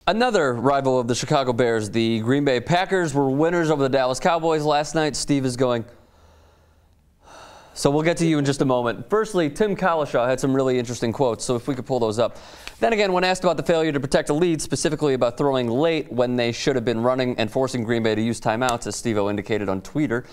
Another rival of the Chicago Bears, the Green Bay Packers, were winners over the Dallas Cowboys last night. Steve is going. So we'll get to you in just a moment. Firstly, Tim Kalishaw had some really interesting quotes, so if we could pull those up. Then again, when asked about the failure to protect a lead, specifically about throwing late when they should have been running and forcing Green Bay to use timeouts, as Steve-O indicated on Twitter,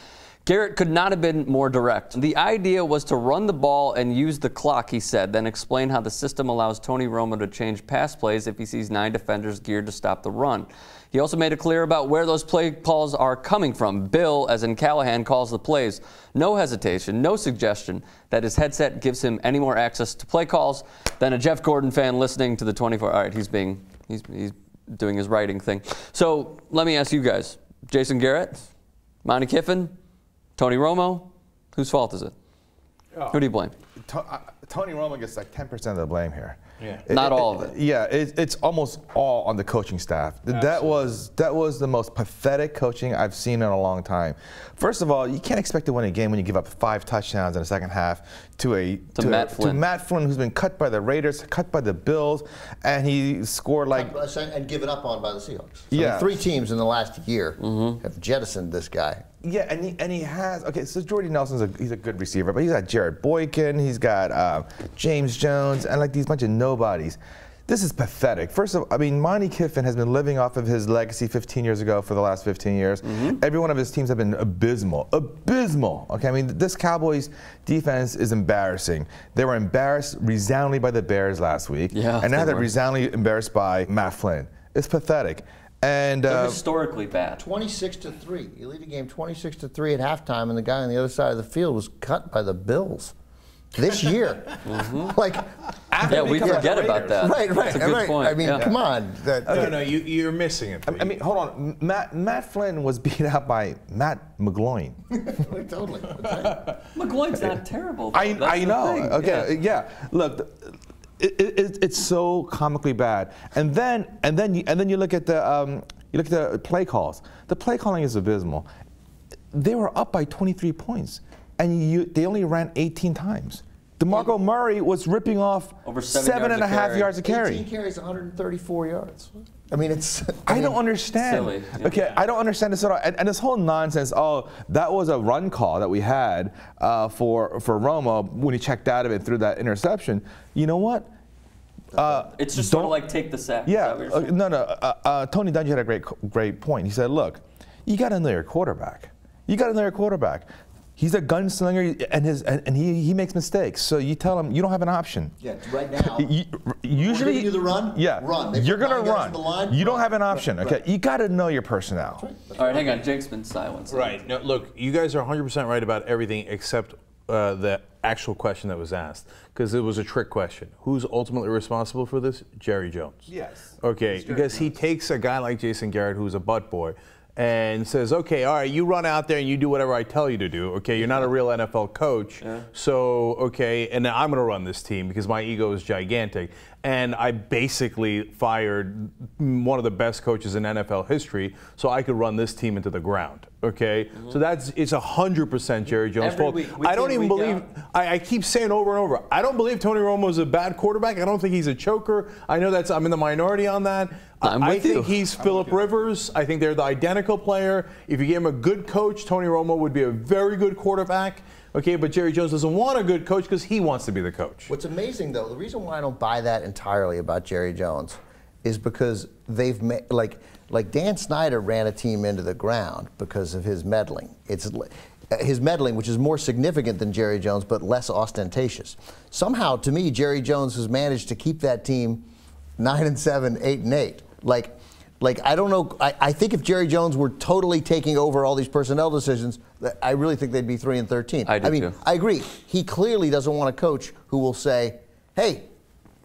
Garrett could not have been more direct. The idea was to run the ball and use the clock, he said, then explain how the system allows Tony Romo to change pass plays if he sees 9 defenders geared to stop the run. He also made it clear about where those play calls are coming from. Bill, as in Callahan, calls the plays. No hesitation, no suggestion that his headset gives him any more access to play calls than a Jeff Gordon fan listening to the 24. All right, he's doing his writing thing. So let me ask you guys, Jason Garrett, Monte Kiffin, Tony Romo, whose fault is it? Who do you blame? Tony Romo gets like 10% of the blame here. Yeah. Not all of it. Yeah, it's almost all on the coaching staff. That was the most pathetic coaching I've seen in a long time. First of all, you can't expect to win a game when you give up 5 touchdowns in the second half to Matt Flynn, who's been cut by the Raiders, cut by the Bills, and he scored like and given up on by the Seahawks. So yeah, 3 teams in the last year have jettisoned this guy. Yeah, and he has, okay, so Jordy Nelson's he's a good receiver, but he's got Jared Boykin, he's got James Jones, and like these bunch of nobodies. This is pathetic. First of all, I mean, Monte Kiffin has been living off of his legacy 15 years ago for the last 15 years. Every one of his teams have been abysmal. Abysmal. Okay, I mean, this Cowboys defense is embarrassing. They were embarrassed resoundingly by the Bears last week. Yeah, and now they're resoundingly embarrassed by Matt Flynn. It's pathetic. And they're historically bad. 26-3. You lead the game 26-3 at halftime, and the guy on the other side of the field was cut by the Bills this year. Like, yeah, we forget about that. Right. That's a good point. I mean, come on. No, you're missing it. I mean, hold on. Matt Flynn was beat out by Matt McGloin. Totally. McGloin's not terrible. I know. Okay. Yeah. Look. It's so comically bad, and then you look at the play calls. The play calling is abysmal. They were up by 23 points, and they only ran 18 times. DeMarco Murray was ripping off over 7.5 yards a carry. 18 carries, 134 yards. I mean, it's. I don't understand. Silly. Yeah. Okay, I don't understand this at all. And this whole nonsense. Oh, that was a run call that we had for Romo when he checked out of it through that interception. You know what? It's just sort of like take the sack. Yeah. Tony Dungy had a great point. He said, "Look, you got to know your quarterback. You got to know your quarterback. He's a gunslinger, and he makes mistakes. So you tell him you don't have an option. Yeah, right now. Usually, you the run. Yeah, you're gonna run. You don't have an option. Right, okay, you got to know your personnel. That's right. All right, hang on. Jake's been silent. Right. No, look, you guys are 100% right about everything except the actual question that was asked, because it was a trick question. Who's ultimately responsible for this? Jerry Jones. Yes. Okay, because he takes a guy like Jason Garrett, who's a butt boy, and says, okay, all right, you run out there and you do whatever I tell you to do. Okay, you're not a real NFL coach. Yeah. So, okay, and then I'm going to run this team because my ego is gigantic. And I basically fired one of the best coaches in NFL history so I could run this team into the ground. Okay, so it's 100% Jerry Jones' fault. I don't even believe. I keep saying over and over. I don't believe Tony Romo is a bad quarterback. I don't think he's a choker. I know I'm in the minority on that. I think he's Phillip Rivers. I think they're the identical player. If you gave him a good coach, Tony Romo would be a very good quarterback. Okay, but Jerry Jones doesn't want a good coach because he wants to be the coach. What's amazing, though, the reason why I don't buy that entirely about Jerry Jones is because they've made, like Dan Snyder ran a team into the ground because of his meddling. It's his meddling, which is more significant than Jerry Jones, but less ostentatious. Somehow, to me, Jerry Jones has managed to keep that team 9-7, 8-8. Like I don't know. I think if Jerry Jones were totally taking over all these personnel decisions, I really think they'd be 3-13. I mean, too. I agree. He clearly doesn't want a coach who will say, "Hey,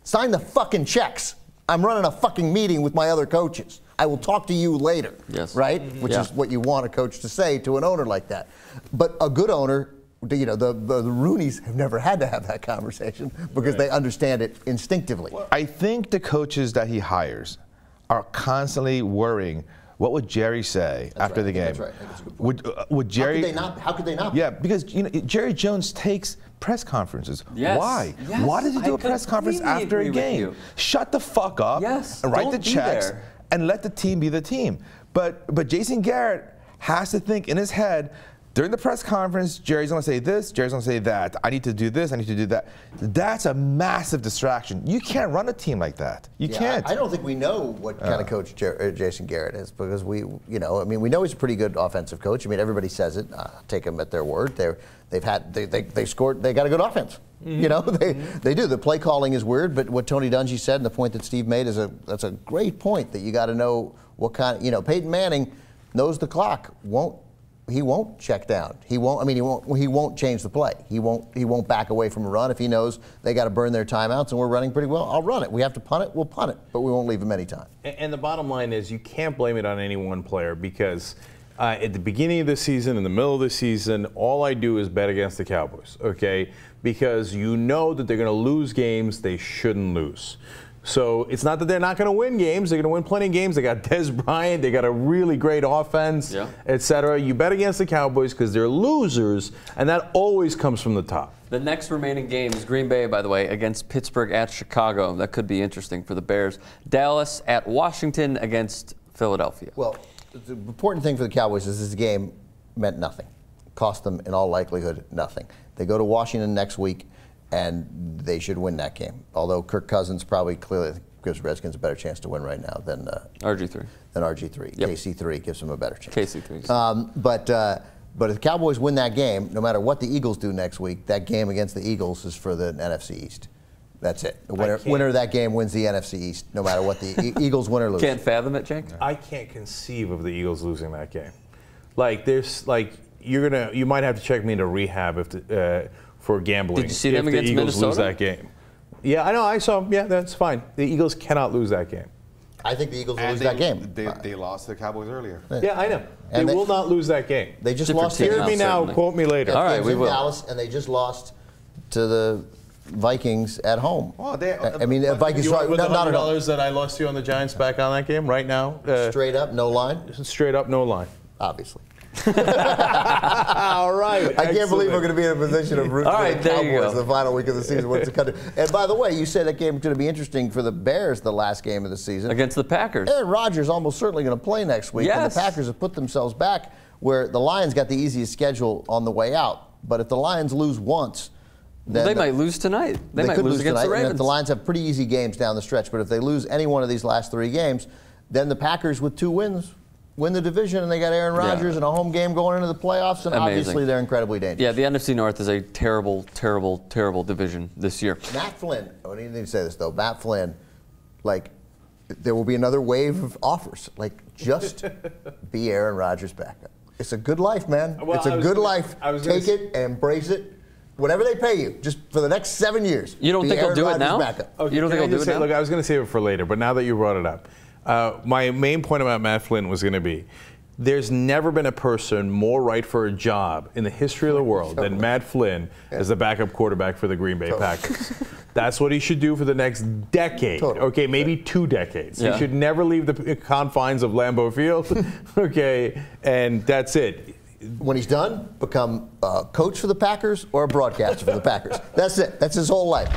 sign the fucking checks. I'm running a fucking meeting with my other coaches. I will talk to you later." Yes. Right? Which is what you want a coach to say to an owner like that. But a good owner, you know, the Rooneys have never had to have that conversation because they understand it instinctively. I think the coaches that he hires are constantly worrying, what would Jerry say after the game? That's right. That's a good point. Would Jerry? How could they not? Yeah, because you know Jerry Jones takes press conferences. Yes. Why? Yes. Why does he do a press conference after a game? Shut the fuck up. Yes. And write Don't the checks. and let the team be the team. But Jason Garrett has to think in his head, during the press conference, Jerry's going to say this, Jerry's going to say that. I need to do this, I need to do that. That's a massive distraction. You can't run a team like that. You can't. I don't think we know what kind of coach Jason Garrett is, because we know he's a pretty good offensive coach. I mean, everybody says it. Take them at their word. They got a good offense. Mm-hmm. You know, they do. The play calling is weird, but what Tony Dungy said and the point that Steve made that's a great point, that you got to know what kind of, Peyton Manning knows the clock. He won't check down. He won't change the play. He won't back away from a run if he knows they got to burn their timeouts and we're running pretty well. I'll run it. We have to punt it. We'll punt it, but we won't leave him any time. And the bottom line is, you can't blame it on any one player, because at the beginning of the season, in the middle of the season, all I do is bet against the Cowboys. Okay, because you know that they're going to lose games they shouldn't lose. So it's not that they're not going to win games. They're going to win plenty of games. They got Des Bryant. They got a really great offense, etc. You bet against the Cowboys because they're losers, and that always comes from the top. The next remaining game is Green Bay, by the way, against Pittsburgh at Chicago. That could be interesting for the Bears. Dallas at Washington against Philadelphia. Well, the important thing for the Cowboys is this game meant nothing. Cost them, in all likelihood, nothing. They go to Washington next week, and they should win that game. Although Kirk Cousins probably clearly gives Redskins a better chance to win right now than RG3. Than RG3. Yep. KC3 gives them a better chance. KC3. But if the Cowboys win that game, no matter what the Eagles do next week, that game against the Eagles is for the NFC East. That's it. The winner of that game wins the NFC East, no matter what the Eagles win or lose. Can't fathom it, Jake? I can't conceive of the Eagles losing that game. You might have to check me into rehab for gambling. Did you see them against Eagles Minnesota? Lose that game. Yeah, I know. I saw them. Yeah, that's fine. The Eagles cannot lose that game. I think the Eagles will lose that game. They lost to the Cowboys earlier. Yeah, I know. They will not lose that game. They just lost. Hear me now. Certainly. Quote me later. All right, we will. Dallas, and they just lost to the Vikings at home. Oh, Vikings. You want the $100 that I lost you on the Giants back on that game right now? Straight up, no line. Straight up, no line. Obviously. All right. I can't believe we're going to be in a position of rooting for the Cowboys the final week of the season. And by the way, you said that game's going to be interesting for the Bears, the last game of the season. Against the Packers. Aaron Rodgers almost certainly going to play next week. Yes. And the Packers have put themselves back where the Lions got the easiest schedule on the way out. But if the Lions lose once, then they might lose tonight. They might lose against the Ravens. And the Lions have pretty easy games down the stretch. But if they lose any one of these last 3 games, then the Packers with 2 wins win the division, and they got Aaron Rodgers and a home game going into the playoffs, and obviously they're incredibly dangerous. Yeah, the NFC North is a terrible, terrible, terrible division this year. Matt Flynn, I need to say this though, Matt Flynn, there will be another wave of offers. Just be Aaron Rodgers' backup. It's a good life, man. Well, it's a good life. Take it and embrace it. Whatever they pay you, just for the next 7 years. You don't think he'll do it now? Okay, you don't think he'll do it now? Look, I was going to save it for later, but now that you brought it up, my main point about Matt Flynn was going to be, there's never been a person more right for a job in the history of the world than Matt Flynn as the backup quarterback for the Green Bay Packers. That's what he should do for the next decade. Okay, maybe 2 decades. He should never leave the confines of Lambeau Field. Okay, and that's it. When he's done, become a coach for the Packers or a broadcaster for the Packers. That's it. That's his whole life.